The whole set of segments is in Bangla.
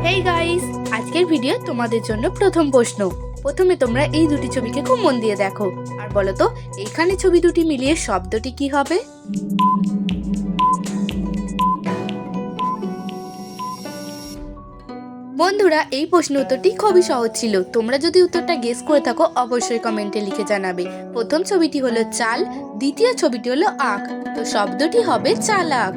হেই গাইস, আজকের ভিডিও তোমাদের জন্য প্রথম প্রশ্ন। প্রথমে তোমরা এই দুটি ছবিকে খুব মন দিয়ে দেখো আর বলো তো এখানে ছবি দুটি মিলিয়ে শব্দটি কি হবে। বন্ধুরা, এই প্রশ্ন উত্তরটি খুবই সহজ ছিল। তোমরা যদি উত্তরটা গেস করে থাকো অবশ্যই কমেন্টে লিখে জানাবে। প্রথম ছবিটি হলো চাল, দ্বিতীয় ছবিটি হলো আখ, তো শব্দটি হবে চালাক।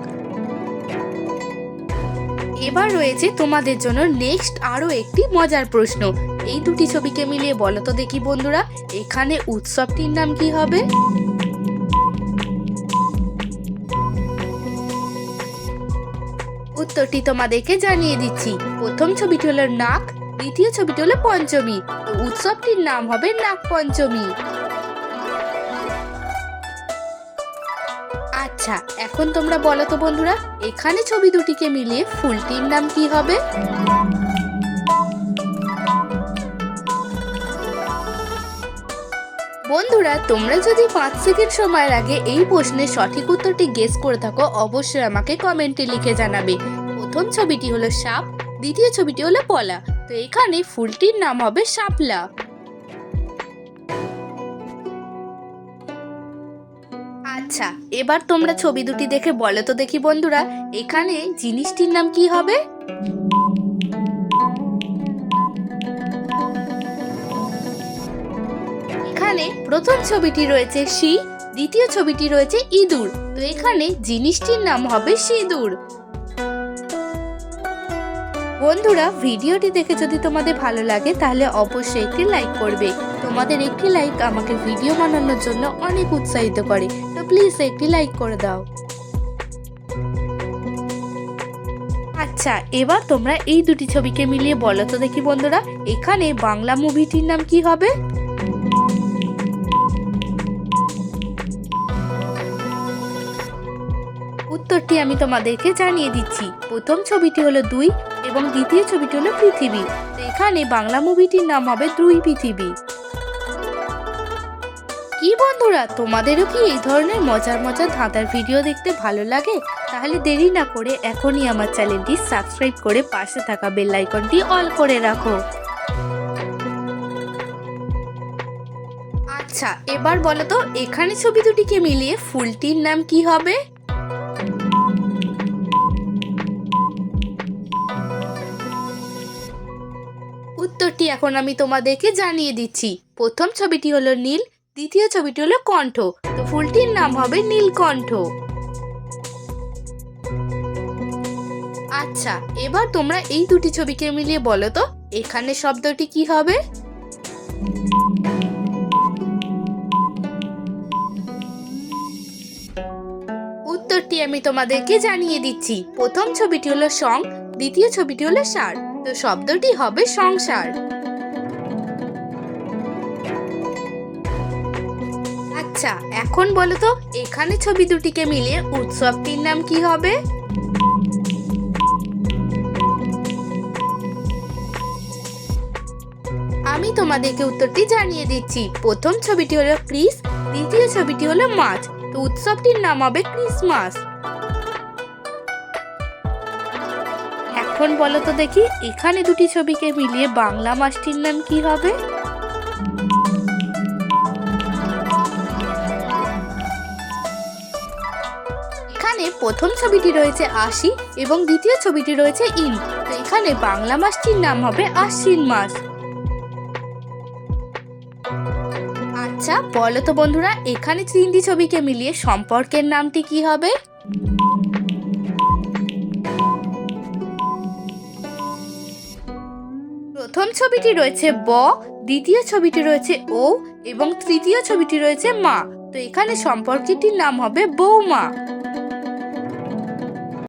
এবার রয়েছে তোমাদের জন্য নেক্সট আরো একটি মজার প্রশ্ন। এই দুটি ছবিকে মিলিয়ে বলো তো দেখি বন্ধুরা, এখানে উৎসবটির নাম কি হবে। উত্তরটি তোমাদেরকে জানিয়ে দিচ্ছি। প্রথম ছবিটি হলো নাক, দ্বিতীয় ছবিটি হলো পঞ্চমী, তো উৎসবটির নাম হবে নাগ পঞ্চমী। আচ্ছা, এখন তোমরা বলো তো বন্ধুরা, এখানে ছবি দুটিকে মিলিয়ে ফুলটির নাম কি হবে। বন্ধুরা, তোমরা যদি 5 সেকেন্ড সময়ের আগে এই প্রশ্নের সঠিক উত্তরটি গেস করে থাকো অবশ্যই আমাকে কমেন্টে লিখে জানাবে। প্রথম ছবিটি হলো সাপ, দ্বিতীয় ছবিটি হলো পলা, তো এখানে ফুলটির নাম হবে শাপলা। আচ্ছা, এবার তোমরা ছবি দুটি দেখে বলো তো দেখি বন্ধুরা, এখানে জিনিসটির নাম কি হবে। এখানে প্রথম ছবিটি রয়েছে শি, দ্বিতীয় ছবিটি রয়েছে ইঁদুর, তো এখানে জিনিসটির নাম হবে সিঁদুর। বন্ধুরা, ভিডিওটি দেখে যদি তোমাদের ভালো লাগে তাহলে অবশ্যই একটি লাইক করবে। তোমাদের একটি লাইক আমাকে ভিডিও বানানোর জন্য অনেক উৎসাহিত করে, তো প্লিজ একটি লাইক করে দাও। আচ্ছা, এবার তোমরা এই দুটি ছবিকে মিলিয়ে বলো তো দেখি বন্ধুরা, এখানে বাংলা মুভিটির নাম কি হবে। উত্তরটি আমি তোমাদেরকে জানিয়ে দিচ্ছি। প্রথম ছবিটি হলো দুই এবং দ্বিতীয় ছবিটি হলো পৃথিবী, তো এখানে বাংলা মুভিটির নাম হবে দুই পৃথিবী। কি বন্ধুরা, তোমাদেরও কি এই ধরনের মজার মজার ধাঁধার ভিডিও দেখতে ভালো লাগে? তাহলে দেরি না করে এখনই আমার চ্যানেলটি সাবস্ক্রাইব করে পাশে থাকা বেল আইকনটি অল করে রাখো। আচ্ছা, এবার বলো তো এখানে ছবি দুটিকে মিলিয়ে ফুলটির নাম কি হবে। উত্তরটি এখন আমি তোমাদেরকে জানিয়ে দিচ্ছি। প্রথম ছবিটি হলো নীল, দ্বিতীয় ছবিটি হলো কণ্ঠ, তো ফুলটির নাম হবে নীলকণ্ঠ। আচ্ছা, এবার তোমরা এই দুটি ছবিকে মিলিয়ে বলো তো এখানে শব্দটি কি হবে। উত্তরটি আমি তোমাদেরকে জানিয়ে দিচ্ছি। প্রথম ছবিটি হলো সং, দ্বিতীয় ছবিটি হলো সার, তো শব্দটি হবে সংসার। আচ্ছা, এখন বলো তো এখানে ছবি দুটিকে মিলিয়ে উৎসবটির নাম কি হবে। আমি তোমাদেরকে উত্তরটি জানিয়ে দিচ্ছি। প্রথম ছবিটি হলো ক্রিস, দ্বিতীয় ছবিটি হলো মাছ, তো উৎসবটির নাম হবে ক্রিসমাস। এখন বলো তো দেখি এখানে দুটি ছবিকে মিলিয়ে বাংলা মাসটির নাম কি হবে। এখানে প্রথম ছবিটি রয়েছে আশি এবং দ্বিতীয় ছবিটি রয়েছে ইন, তো এখানে বাংলা মাসটির নাম হবে আশ্বিন মাস। আচ্ছা, বলো তো বন্ধুরা এখানে তিনটি ছবিকে মিলিয়ে সম্পর্কের নামটি কি হবে। প্রথম ছবিটি রয়েছে ব, দ্বিতীয় ছবিটি রয়েছে ও এবং তৃতীয় ছবিটি রয়েছে মা, তো এখানে সম্পর্কটির নাম হবে বৌমা।